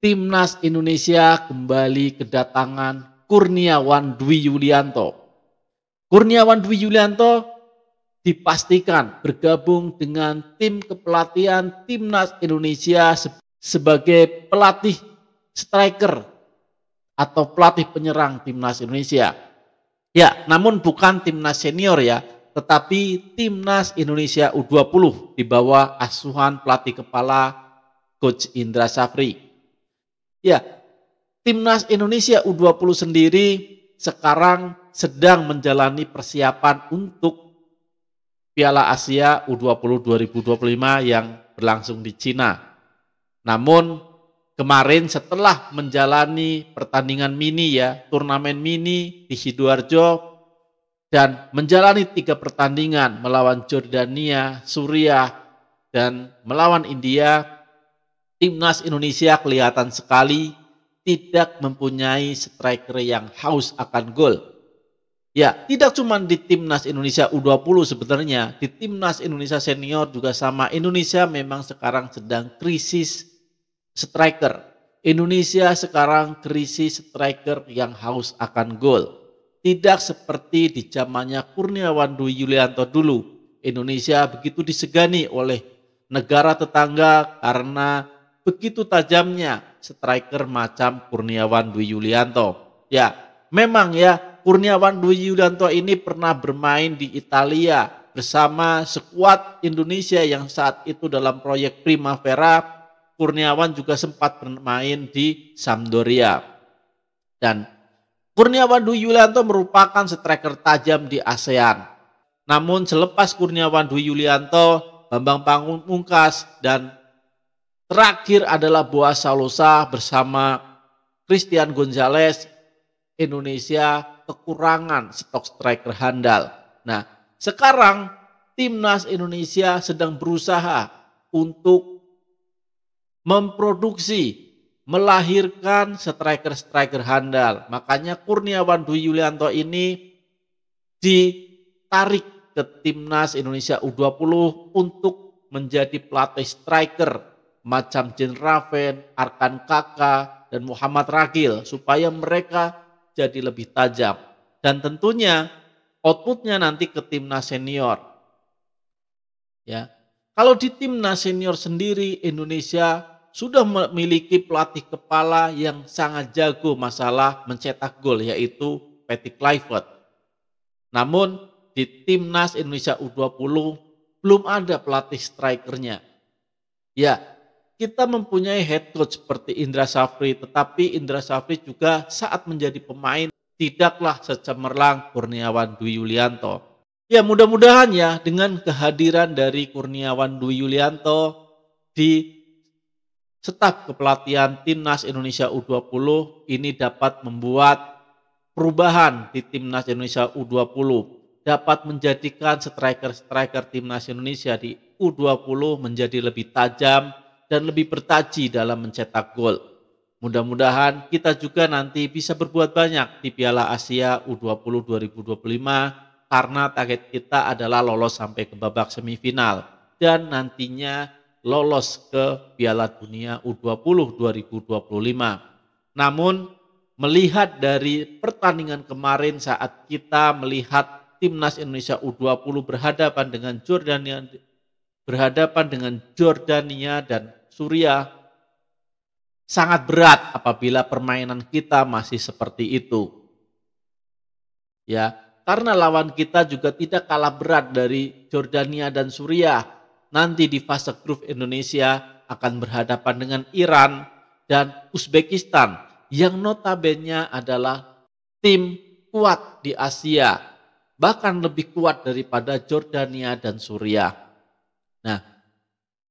Timnas Indonesia kembali kedatangan Kurniawan Dwi Yulianto. Kurniawan Dwi Yulianto dipastikan bergabung dengan tim kepelatihan Timnas Indonesia sebagai pelatih striker atau pelatih penyerang Timnas Indonesia. Ya, namun bukan Timnas senior ya, tetapi Timnas Indonesia U20 di bawah asuhan pelatih kepala Coach Indra Syafri. Ya, Timnas Indonesia U20 sendiri sekarang sedang menjalani persiapan untuk Piala Asia U20 2025 yang berlangsung di Cina. Namun kemarin setelah menjalani pertandingan mini turnamen mini di Sidoarjo dan menjalani 3 pertandingan melawan Jordania, Suriah, dan melawan India, Timnas Indonesia kelihatan sekali tidak mempunyai striker yang haus akan gol. Ya, tidak cuma di Timnas Indonesia U20 sebenarnya, di Timnas Indonesia senior juga sama. Indonesia memang sekarang sedang krisis striker. Indonesia sekarang krisis striker yang haus akan gol. Tidak seperti di zamannya Kurniawan Dwi Yulianto dulu. Indonesia begitu disegani oleh negara tetangga karena begitu tajamnya striker macam Kurniawan Dwi Yulianto. Ya, memang ya, Kurniawan Dwi Yulianto ini pernah bermain di Italia bersama skuad Indonesia yang saat itu dalam proyek Primavera. Kurniawan juga sempat bermain di Sampdoria. Dan Kurniawan Dwi Yulianto merupakan striker tajam di ASEAN. Namun selepas Kurniawan Dwi Yulianto, Bambang Pamungkas dan terakhir adalah Boaz Salosa bersama Christian Gonzalez, Indonesia kekurangan stok striker handal. Nah, sekarang Timnas Indonesia sedang berusaha untuk memproduksi, melahirkan striker-striker handal. Makanya Kurniawan Dwi Yulianto ini ditarik ke Timnas Indonesia U20 untuk menjadi pelatih striker macam Jean Raven, Arkan Kaka, dan Muhammad Ragil supaya mereka jadi lebih tajam. Dan tentunya outputnya nanti ke Timnas senior. Ya, kalau di Timnas senior sendiri Indonesia sudah memiliki pelatih kepala yang sangat jago masalah mencetak gol yaitu Patrick Kluivert. Namun di Timnas Indonesia U20 belum ada pelatih strikernya. Ya, kita mempunyai head coach seperti Indra Syafri, tetapi Indra Syafri juga saat menjadi pemain tidaklah secemerlang Kurniawan Dwi Yulianto. Ya, mudah-mudahan ya dengan kehadiran dari Kurniawan Dwi Yulianto di staf kepelatihan Timnas Indonesia U20 ini dapat membuat perubahan di Timnas Indonesia U20, dapat menjadikan striker-striker Timnas Indonesia di U20 menjadi lebih tajam dan lebih bertaji dalam mencetak gol. Mudah-mudahan kita juga nanti bisa berbuat banyak di Piala Asia U20 2025 karena target kita adalah lolos sampai ke babak semifinal dan nantinya lolos ke Piala Dunia U20 2025. Namun melihat dari pertandingan kemarin saat kita melihat Timnas Indonesia U20 berhadapan dengan Jordania dan Suriah, sangat berat apabila permainan kita masih seperti itu. Ya, karena lawan kita juga tidak kalah berat dari Jordania dan Suriah. Nanti di fase grup Indonesia akan berhadapan dengan Iran dan Uzbekistan yang notabene adalah tim kuat di Asia, bahkan lebih kuat daripada Jordania dan Suriah. Nah,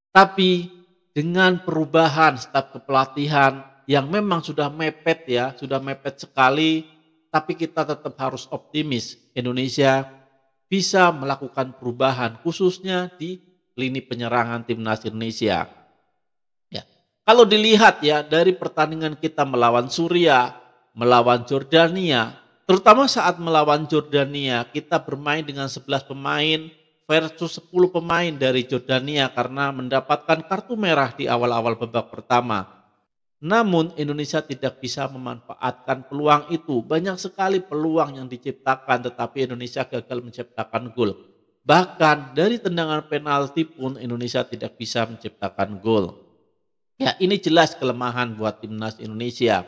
tapi dengan perubahan staf kepelatihan yang memang sudah mepet sekali, tapi kita tetap harus optimis. Indonesia bisa melakukan perubahan khususnya di lini penyerangan Timnas Indonesia. Ya. Kalau dilihat ya dari pertandingan kita melawan Suriah, melawan Jordania, terutama saat melawan Jordania kita bermain dengan 11 pemain versus 10 pemain dari Jordania karena mendapatkan kartu merah di awal-awal babak pertama. Namun Indonesia tidak bisa memanfaatkan peluang itu. Banyak sekali peluang yang diciptakan tetapi Indonesia gagal menciptakan gol. Bahkan dari tendangan penalti pun Indonesia tidak bisa menciptakan gol. Ya, ini jelas kelemahan buat timnas Indonesia.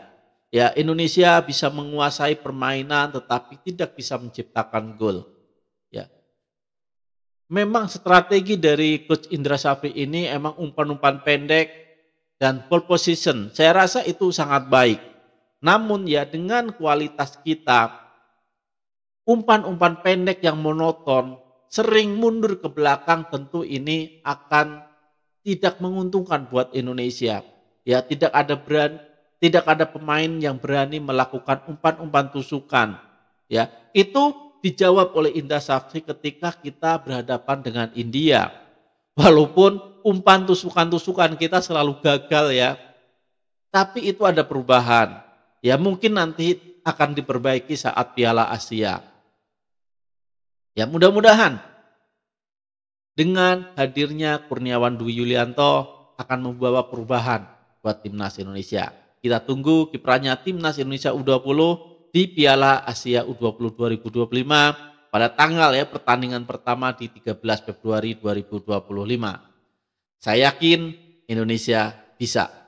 Ya, Indonesia bisa menguasai permainan tetapi tidak bisa menciptakan gol. Ya, memang strategi dari Coach Indra Safri ini emang umpan-umpan pendek dan pole position. Saya rasa itu sangat baik. Namun ya dengan kualitas kita, umpan-umpan pendek yang monoton, sering mundur ke belakang tentu ini akan tidak menguntungkan buat Indonesia. Ya, tidak ada pemain yang berani melakukan umpan-umpan tusukan. Ya, itu dijawab oleh Indra Safri ketika kita berhadapan dengan India. Walaupun umpan tusukan-tusukan kita selalu gagal ya, tapi itu ada perubahan. Ya mungkin nanti akan diperbaiki saat Piala Asia. Ya mudah-mudahan dengan hadirnya Kurniawan Dwi Yulianto akan membawa perubahan buat timnas Indonesia. Kita tunggu kiprahnya timnas Indonesia U20 di Piala Asia U20 2025 pada tanggal ya pertandingan pertama di 13 Februari 2025. Saya yakin Indonesia bisa.